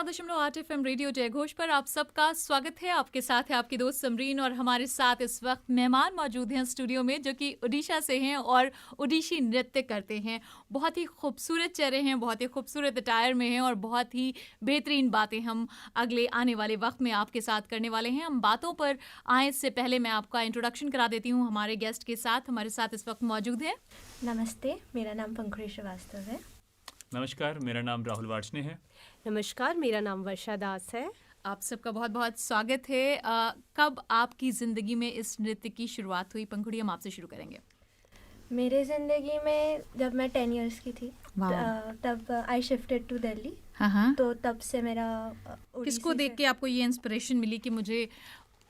104.8 FM radio जयघोष पर आप सबका स्वागत है। आपके साथ है आपकी दोस्त समरीन और हमारे साथ इस वक्त मेहमान मौजूद हैं स्टूडियो में जो कि उड़ीसा से हैं और ओडिशी नृत्य करते हैं। बहुत ही खूबसूरत चेहरे हैं, बहुत ही खूबसूरत अटायर में हैं और बहुत ही बेहतरीन बातें हम अगले आने वाले वक्त में आपके साथ करने वाले हैं। हम बातों पर आए इससे पहले मैं आपका इंट्रोडक्शन करा देती हूँ हमारे गेस्ट के साथ। हमारे साथ इस वक्त मौजूद है। नमस्ते, मेरा नाम पंखुड़ी श्रीवास्तव है। नमस्कार, मेरा नाम राहुल वार्ष्णे है। नमस्कार, मेरा नाम वर्षा दास है। आप सबका बहुत बहुत स्वागत है। कब आपकी ज़िंदगी में इस नृत्य की शुरुआत हुई? पंखुड़ी, हम आपसे शुरू करेंगे। मेरे ज़िंदगी में जब मैं 10 इयर्स की थी तब आई शिफ्टेड टू दिल्ली। हाँ। तो तब से मेरा किसको देख के आपको ये इंस्पिरेशन मिली कि मुझे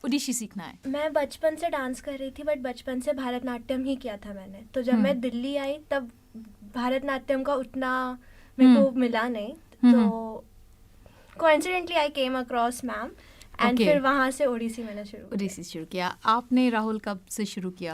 ओडिशी सीखना है? मैं बचपन से डांस कर रही थी, बट बचपन से भरतनाट्यम ही किया था मैंने। तो जब मैं दिल्ली आई तब भरतनाट्यम का उतना मेरे को मिला नहीं। तो coincidentally I came across ma'am and फिर वहाँ से ओडिसी मैंने ओडिसी शुरू किया। आपने राहुल कब से शुरू किया?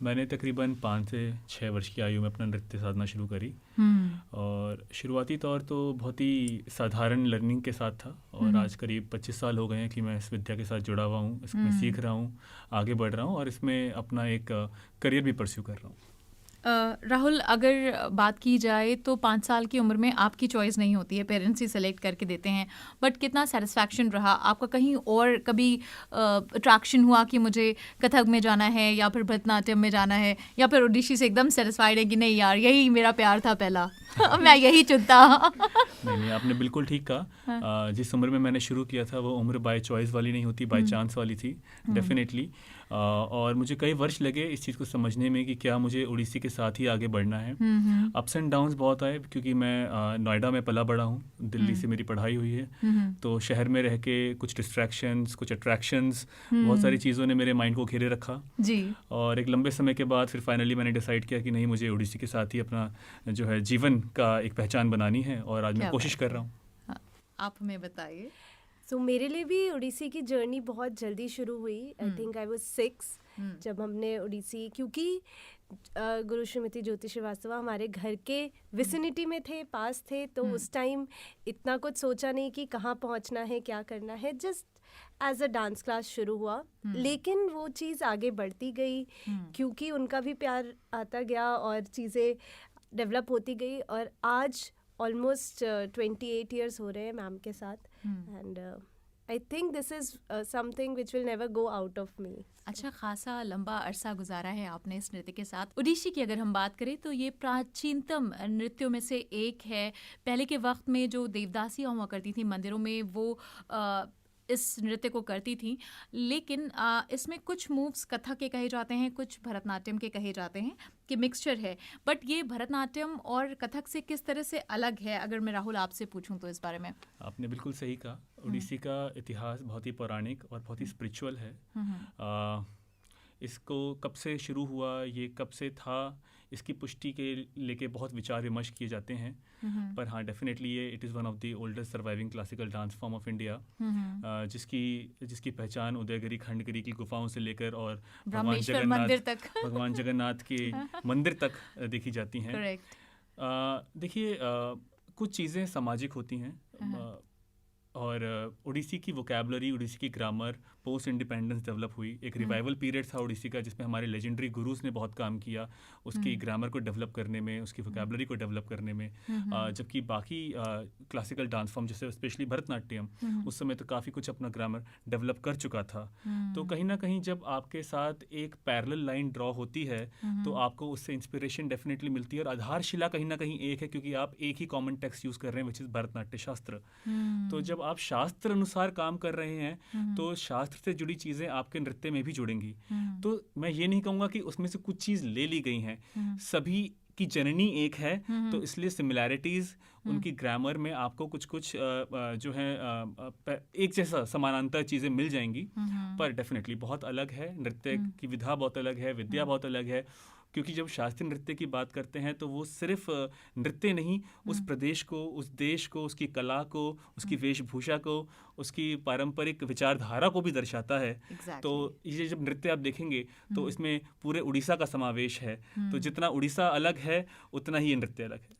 मैंने तकरीबन 5 से 6 वर्ष की आयु में अपना नृत्य साधना शुरू करी। और शुरुआती तौर तो बहुत ही साधारण लर्निंग के साथ था और आज करीब 25 साल हो गए हैं कि मैं इस विद्या के साथ जुड़ा हुआ हूँ, इसमें सीख रहा हूँ, आगे बढ़ रहा हूँ और इसमें अपना एक करियर भी परस्यू कर रहा हूँ। राहुल, अगर बात की जाए तो 5 साल की उम्र में आपकी चॉइस नहीं होती है, पेरेंट्स ही सेलेक्ट करके देते हैं, बट कितना सेटिस्फैक्शन रहा आपका? कहीं और कभी अट्रैक्शन हुआ कि मुझे कथक में जाना है या फिर भरतनाट्यम में जाना है, या फिर ओडिशी से एकदम सेटिस्फाइड है कि नहीं यार यही मेरा प्यार था पहला मैं यही चुनता? नहीं, आपने बिल्कुल ठीक कहा। जिस उम्र में मैंने शुरू किया था वो उम्र बाय चॉइस वाली नहीं होती, बाय चांस वाली थी डेफिनेटली। और मुझे कई वर्ष लगे इस चीज़ को समझने में कि क्या मुझे ओडिसी के साथ ही आगे बढ़ना है। अप्स एंड डाउन्स बहुत आए क्योंकि मैं नोएडा में पला बड़ा हूँ, दिल्ली से मेरी पढ़ाई हुई है। तो शहर में रह के कुछ डिस्ट्रैक्शंस, कुछ अट्रैक्शंस, बहुत सारी चीज़ों ने मेरे माइंड को घेरे रखा जी। और एक लंबे समय के बाद फिर फाइनली मैंने डिसाइड किया कि नहीं, मुझे ओडिसी के साथ ही अपना जो है जीवन का एक पहचान बनानी है और आज मैं कोशिश कर रहा हूँ। आप हमें बताइए। मेरे लिए भी ओडिसी की जर्नी बहुत जल्दी शुरू हुई। आई थिंक आई वाज 6 जब हमने ओडिसी, क्योंकि गुरु श्रीमती ज्योति श्रीवास्तव हमारे घर के विसिनिटी में थे, पास थे। तो उस टाइम इतना कुछ सोचा नहीं कि कहाँ पहुँचना है, क्या करना है। Just as a dance class शुरू हुआ, लेकिन वो चीज़ आगे बढ़ती गई क्योंकि उनका भी प्यार आता गया और चीज़ें डेवलप होती गई। और आज ऑलमोस्ट 28 ईयर्स हो रहे हैं मैम के साथ and I think this is something which will never go out of me. अच्छा खासा लंबा अरसा गुजारा है आपने इस नृत्य के साथ। ओडिशी की अगर हम बात करें तो ये प्राचीनतम नृत्यों में से एक है। पहले के वक्त में जो देवदासियाँ हुआ करती थी मंदिरों में वो इस नृत्य को करती थी, लेकिन इसमें कुछ मूव्स कथक के कहे जाते हैं, कुछ भरतनाट्यम के कहे जाते हैं कि मिक्सचर है। बट ये भरतनाट्यम और कथक से किस तरह से अलग है, अगर मैं राहुल आपसे पूछूं तो इस बारे में? आपने बिल्कुल सही कहा। ओडिसी का इतिहास बहुत ही पौराणिक और बहुत ही स्पिरिचुअल है। इसको कब से शुरू हुआ, ये कब से था, इसकी पुष्टि के लेके बहुत विचार विमर्श किए जाते हैं। पर हाँ, डेफिनेटली ये it is one of the oldest surviving classical dance form of India, जिसकी पहचान उदयगिरी खंडगिरी की गुफाओं से लेकर और भगवान जगन्नाथ के मंदिर तक देखी जाती हैं। देखिए, कुछ चीज़ें सामाजिक होती हैं और ओडिसी की वोकैबुलरी, ओडिसी की ग्रामर पोस्ट इंडिपेंडेंस डेवलप हुई। एक रिवाइवल पीरियड था ओडिसी का जिसमें हमारे लेजेंडरी गुरुज ने बहुत काम किया उसकी ग्रामर को डेवलप करने में, उसकी वोकैबुलरी को डेवलप करने में। जबकि बाकी क्लासिकल डांस फॉर्म जैसे स्पेशली भरतनाट्यम उस समय तो काफ़ी कुछ अपना ग्रामर डेवलप कर चुका था। तो कहीं ना कहीं जब आपके साथ एक पैरेलल लाइन ड्रॉ होती है तो आपको उससे इंस्पिरेशन डेफिनेटली मिलती है और आधारशिला कहीं ना कहीं एक है, क्योंकि आप एक ही कॉमन टेक्स्ट यूज़ कर रहे हैं विच इज़ भरतनाट्य शास्त्र। तो जब आप शास्त्र अनुसार काम कर रहे हैं तो शास्त्र से जुड़ी चीज़ें आपके नृत्य में भी जुड़ेंगी। तो मैं ये नहीं कहूँगा कि उसमें से कुछ चीज़ ले ली गई हैं, सभी की जननी एक है। तो इसलिए सिमिलैरिटीज़ उनकी ग्रामर में आपको कुछ कुछ जो है एक जैसा समानांतर चीज़ें मिल जाएंगी, पर डेफिनेटली बहुत अलग है। नृत्य की विधा बहुत अलग है, विद्या बहुत अलग है। क्योंकि जब शास्त्रीय नृत्य की बात करते हैं तो वो सिर्फ नृत्य नहीं, उस प्रदेश को, उस देश को, उसकी कला को, उसकी वेशभूषा को, उसकी पारंपरिक विचारधारा को भी दर्शाता है। तो ये जब नृत्य आप देखेंगे तो इसमें पूरे उड़ीसा का समावेश है। तो जितना उड़ीसा अलग है उतना ही ये नृत्य अलग है।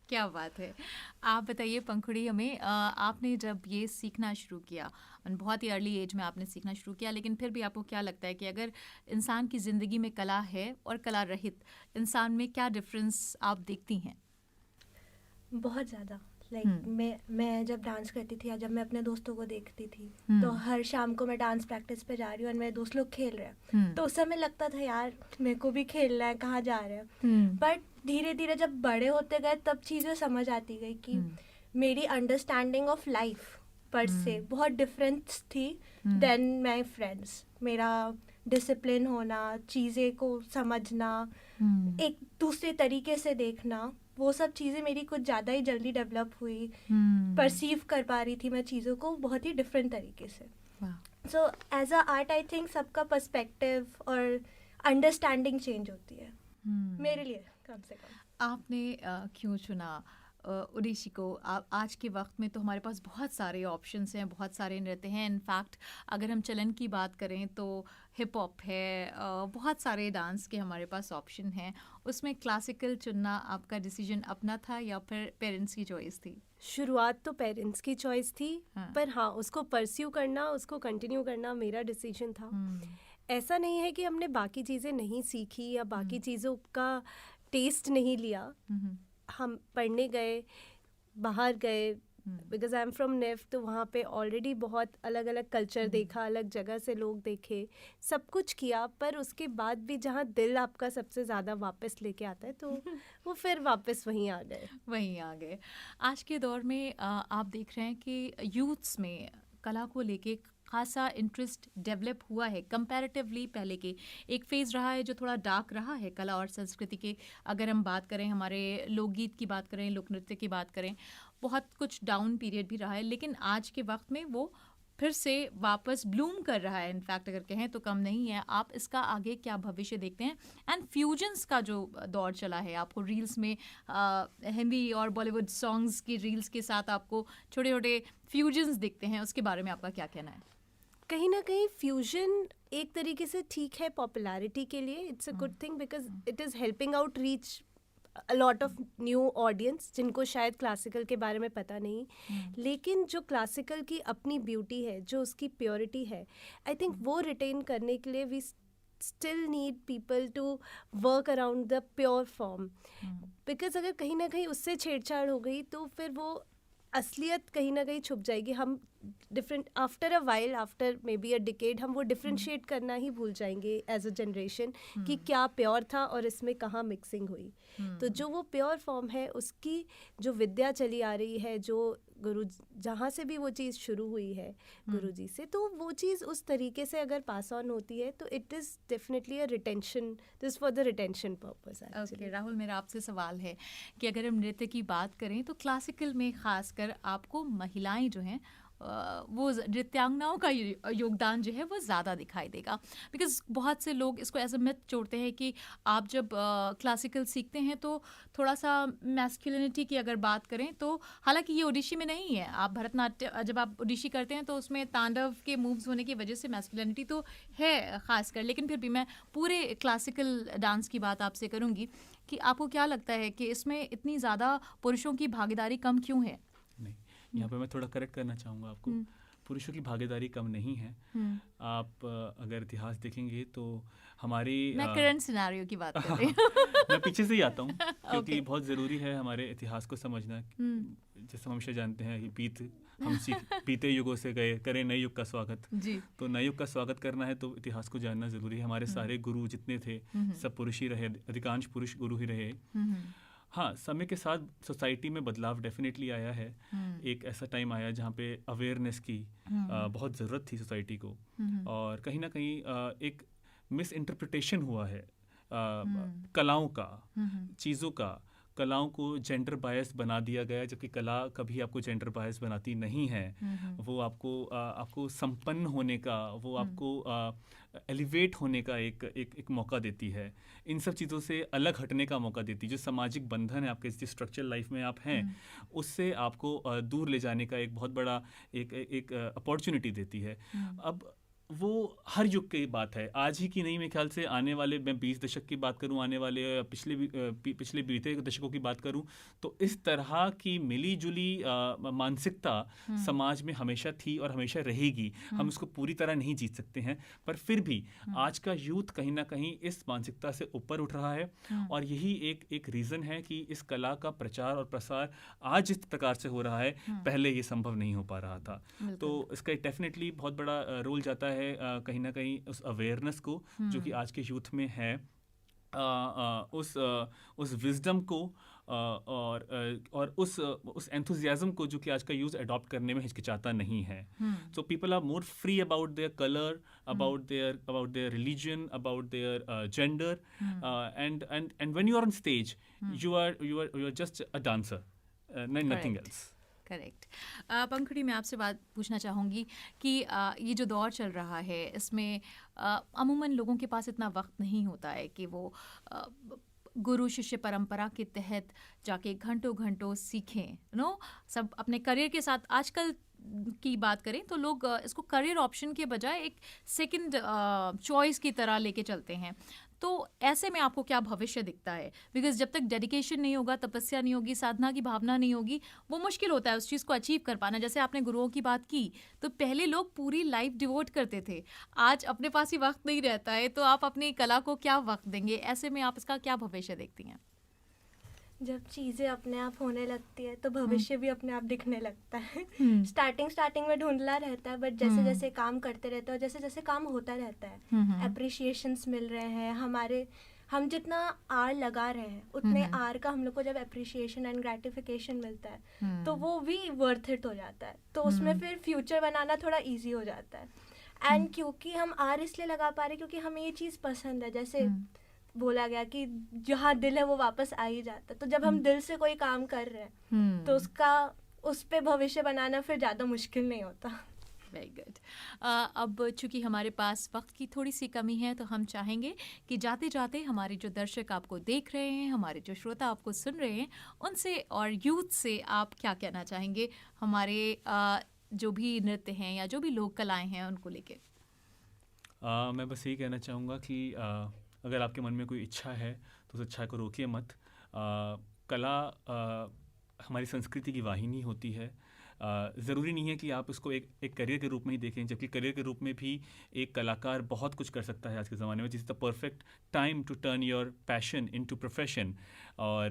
क्या बात है। आप बताइए पंखुड़ी हमें, आपने जब ये सीखना शुरू किया, बहुत ही अर्ली एज में आपने सीखना शुरू किया, लेकिन फिर भी आपको क्या लगता है कि अगर इंसान की ज़िंदगी में कला है और कला रहित इंसान में क्या डिफरेंस आप देखती हैं? बहुत ज़्यादा। मैं जब डांस करती थी या जब मैं अपने दोस्तों को देखती थी तो हर शाम को मैं डांस प्रैक्टिस पे जा रही हूँ और मेरे दोस्त लोग खेल रहे हैं, तो उस समय लगता था यार मेरे को भी खेलना है, कहाँ जा रहे हैं। बट धीरे धीरे जब बड़े होते गए तब चीज़ें समझ आती गई कि मेरी अंडरस्टैंडिंग ऑफ लाइफ पर से बहुत डिफरेंस थी देन माई फ्रेंड्स। मेरा डिसिप्लिन होना, चीज़ें को समझना, एक दूसरे तरीके से देखना, वो सब चीज़ें मेरी कुछ ज़्यादा ही जल्दी डेवलप हुई। परसीव कर पा रही थी मैं चीज़ों को बहुत ही डिफरेंट तरीके से। So as a art I think सबका पर्सपेक्टिव और अंडरस्टैंडिंग चेंज होती है, मेरे लिए कम से कम। आपने क्यों चुना ओडिसी को? आज के वक्त में तो हमारे पास बहुत सारे ऑप्शंस हैं, बहुत सारे नृत्य हैं। इनफैक्ट अगर हम चलन की बात करें तो हिप हॉप है, बहुत सारे डांस के हमारे पास ऑप्शन हैं। उसमें क्लासिकल चुनना आपका डिसीजन अपना था या फिर पेरेंट्स की चॉइस थी? शुरुआत तो पेरेंट्स की चॉइस थी, पर हाँ उसको परस्यू करना, उसको कंटिन्यू करना मेरा डिसीजन था। ऐसा नहीं है कि हमने बाकी चीज़ें नहीं सीखी या बाकी चीज़ों का टेस्ट नहीं लिया। हम पढ़ने गए, बाहर गए, बिकॉज आई एम फ्रॉम नेफ, तो वहाँ पे ऑलरेडी बहुत अलग अलग कल्चर देखा, अलग जगह से लोग देखे, सब कुछ किया, पर उसके बाद भी जहाँ दिल आपका सबसे ज़्यादा वापस लेके आता है तो वो फिर वापस वहीं आ गए। आज के दौर में आप देख रहे हैं कि यूथ्स में कला को लेके खासा इंटरेस्ट डेवलप हुआ है कंपैरेटिवली पहले के। एक फेज़ रहा है जो थोड़ा डार्क रहा है कला और संस्कृति के। अगर हम बात करें, हमारे लोकगीत की बात करें, लोक नृत्य की बात करें, बहुत कुछ डाउन पीरियड भी रहा है, लेकिन आज के वक्त में वो फिर से वापस ब्लूम कर रहा है। इनफैक्ट अगर कहें तो कम नहीं है। आप इसका आगे क्या भविष्य देखते हैं? एंड फ्यूजन्स का जो दौर चला है, आपको रील्स में हिंदी और बॉलीवुड सॉन्ग्स की रील्स के साथ आपको छोटे छोटे फ्यूजन्स दिखते हैं, उसके बारे में आपका क्या कहना है? कहीं ना कहीं फ्यूजन एक तरीके से ठीक है पॉपुलैरिटी के लिए। It's a good thing because it is helping out reach a lot of new audience जिनको शायद क्लासिकल के बारे में पता नहीं। लेकिन जो क्लासिकल की अपनी ब्यूटी है, जो उसकी प्योरिटी है, आई थिंक वो रिटेन करने के लिए we still need people to work around the pure form. Because अगर कहीं ना कहीं उससे छेड़छाड़ हो गई तो फिर वो असलियत कहीं ना कहीं छुप जाएगी। हम different after a while, after may be a decade, हम वो डिफ्रेंशिएट करना ही भूल जाएंगे एज अ जनरेशन कि क्या प्योर था और इसमें कहाँ मिक्सिंग हुई। तो जो वो प्योर फॉर्म है, उसकी जो विद्या चली आ रही है, जो गुरु जहाँ से भी वो चीज़ शुरू हुई है गुरु जी से, तो वो चीज़ उस तरीके से अगर पास ऑन होती है तो it is definitely a retention, this for the retention purpose. Okay Rahul, मेरा आपसे सवाल है कि अगर हम नृत्य की बात करें तो क्लासिकल में खासकर आपको महिलाएं जो हैं वो नृत्यांगनाओं का योगदान जो है वो ज़्यादा दिखाई देगा। बिकॉज बहुत से लोग इसको ऐसा मिथ जोड़ते हैं कि आप जब क्लासिकल सीखते हैं तो थोड़ा सा मैस्कुलिनिटी की अगर बात करें तो, हालांकि ये ओडिशी में नहीं है। आप भरतनाट्यम जब आप ओडिशी करते हैं तो उसमें तांडव के मूव्स होने की वजह से मैस्कुलिनिटी तो है खासकर, लेकिन फिर भी मैं पूरे क्लासिकल डांस की बात आपसे करूँगी कि आपको क्या लगता है कि इसमें इतनी ज़्यादा पुरुषों की भागीदारी कम क्यों है? यहाँ पे मैं थोड़ा करेक्ट करना चाहूँगा आपको। पुरुषों की भागीदारी कम नहीं है। आप अगर इतिहास देखेंगे तो हमारी मैं करंट सिनेरियो की बात कर रही हूँ। मैं पीछे से ही आता हूँ क्योंकि बहुत ज़रूरी है हमारे इतिहास को समझना। जैसे हम हमेशा जानते हैं बीते युगों से गए, करें नए युग का स्वागत जी। तो नए युग का स्वागत करना है तो इतिहास को जानना ज़रूरी है। हमारे सारे गुरु जितने थे सब पुरुष ही रहे, अधिकांश पुरुष गुरु ही रहे। हाँ, समय के साथ सोसाइटी में बदलाव डेफिनेटली आया है। एक ऐसा टाइम आया जहाँ पे अवेयरनेस की बहुत ज़रूरत थी सोसाइटी को, और कहीं ना कहीं एक मिस इंटरप्रिटेशन हुआ है कलाओं का, चीज़ों का। कलाओं को जेंडर बायस बना दिया गया, जबकि कला कभी आपको जेंडर बायस बनाती नहीं है। वो आपको संपन्न होने का, वो आपको एलिवेट होने का एक मौका देती है। इन सब चीज़ों से अलग हटने का मौका देती है। जो सामाजिक बंधन है आपके, जिस स्ट्रक्चरल लाइफ में आप हैं, उससे आपको दूर ले जाने का एक बहुत बड़ा एक अपॉर्चुनिटी देती है। अब वो हर युग की बात है, आज ही की नहीं। मेरे ख्याल से आने वाले, मैं 20 दशक की बात करूं, आने वाले पिछले बीते दशकों की बात करूं, तो इस तरह की मिली जुली मानसिकता समाज में हमेशा थी और हमेशा रहेगी। हम उसको पूरी तरह नहीं जीत सकते हैं, पर फिर भी आज का यूथ कहीं ना कहीं इस मानसिकता से ऊपर उठ रहा है। और यही एक रीज़न है कि इस कला का प्रचार और प्रसार आज इस प्रकार से हो रहा है, पहले ये संभव नहीं हो पा रहा था। तो इसका डेफिनेटली बहुत बड़ा रोल जाता है कहीं ना कहीं उस अवेयरनेस को जो कि आज के यूथ में है, उस विजडम को और उस एंथुजियाज्म को जो कि आज का यूथ अडॉप्ट करने में हिचकिचाता नहीं है। So people are more free about their colour, about their religion, about their gender, and when you are on stage you are just a dancer, nothing else. Correct. Pankhuri, मैं आपसे बात पूछना चाहूँगी कि ये जो दौर चल रहा है इसमें अमूमन लोगों के पास इतना वक्त नहीं होता है कि वो गुरु शिष्य परंपरा के तहत जाके घंटों घंटों सीखें। सब अपने करियर के साथ, आजकल की बात करें तो लोग इसको करियर ऑप्शन के बजाय एक सेकंड चॉइस की तरह लेके चलते हैं। तो ऐसे में आपको क्या भविष्य दिखता है? बिकॉज जब तक डेडिकेशन नहीं होगा, तपस्या नहीं होगी, साधना की भावना नहीं होगी, वो मुश्किल होता है उस चीज़ को अचीव कर पाना। जैसे आपने गुरुओं की बात की, तो पहले लोग पूरी लाइफ डिवोट करते थे, आज अपने पास ही वक्त नहीं रहता है, तो आप अपनी कला को क्या वक्त देंगे? ऐसे में आप इसका क्या भविष्य देखती हैं? जब चीज़ें अपने आप होने लगती है तो भविष्य भी अपने आप दिखने लगता है। स्टार्टिंग में ढूंढला रहता है, बट जैसे जैसे काम करते रहते हैं और जैसे जैसे काम होता रहता है, अप्रिशिएशंस मिल रहे हैं, हम जितना आर लगा रहे हैं उतने आर का हम लोग को जब अप्रिशिएशन एंड ग्रेटिफिकेशन मिलता है तो वो भी वर्थ इट हो जाता है। तो उसमें फिर फ्यूचर बनाना थोड़ा ईजी हो जाता है। एंड क्योंकि हम आर इसलिए लगा पा रहे क्योंकि हमें ये चीज़ पसंद है। जैसे बोला गया कि जहाँ दिल है वो वापस आ ही जाता है। तो जब हम दिल से कोई काम कर रहे हैं तो उस पे भविष्य बनाना फिर ज़्यादा मुश्किल नहीं होता। Very good. अब चूंकि हमारे पास वक्त की थोड़ी सी कमी है, तो हम चाहेंगे कि जाते जाते हमारे जो दर्शक आपको देख रहे हैं, हमारे जो श्रोता आपको सुन रहे हैं, उनसे और यूथ से आप क्या कहना चाहेंगे हमारे जो भी नृत्य हैं या जो भी लोक कलाएं हैं उनको लेके? मैं बस यही कहना चाहूँगा कि अगर आपके मन में कोई इच्छा है तो उस इच्छा को रोकिए मत। कला हमारी संस्कृति की वाहिनी होती है। ज़रूरी नहीं है कि आप उसको एक करियर के रूप में ही देखें, जबकि करियर के रूप में भी एक कलाकार बहुत कुछ कर सकता है आज के ज़माने में। This is the perfect time to turn your passion into profession. और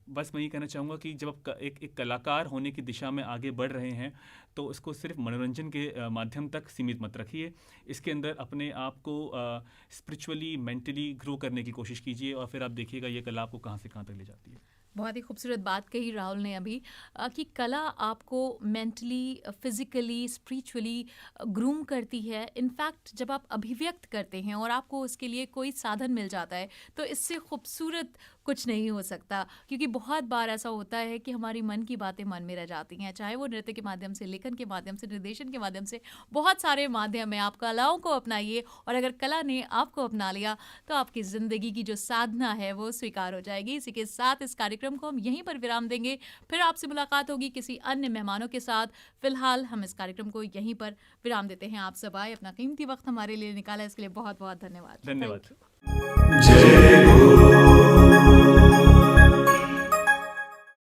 बस मैं ये कहना चाहूँगा कि जब आप एक कलाकार होने की दिशा में आगे बढ़ रहे हैं तो उसको सिर्फ मनोरंजन के माध्यम तक सीमित मत रखिए। इसके अंदर अपने आप को स्पिरिचुअली, मेंटली ग्रो करने की कोशिश कीजिए और फिर आप देखिएगा ये कला आपको कहाँ से कहाँ तक ले जाती है। बहुत ही खूबसूरत बात कही राहुल ने अभी कि कला आपको मेंटली, फिजिकली, स्पिरिचुअली ग्रूम करती है। इनफैक्ट जब आप अभिव्यक्त करते हैं और आपको उसके लिए कोई साधन मिल जाता है तो इससे खूबसूरत कुछ नहीं हो सकता। क्योंकि बहुत बार ऐसा होता है कि हमारी मन की बातें मन में रह जाती हैं, चाहे वो नृत्य के माध्यम से, लेखन के माध्यम से, निर्देशन के माध्यम से, बहुत सारे माध्यम हैं। आप कलाओं को अपनाइए और अगर कला ने आपको अपना लिया तो आपकी ज़िंदगी की जो साधना है वो स्वीकार हो जाएगी। इसी के साथ इस कार्यक्रम को हम यहीं पर विराम देंगे, फिर आपसे मुलाकात होगी किसी अन्य मेहमानों के साथ। फिलहाल हम इस कार्यक्रम को यहीं पर विराम देते हैं। आप सब आए, अपना कीमती वक्त हमारे लिए निकाला, इसके लिए बहुत बहुत धन्यवाद। जय गुरु।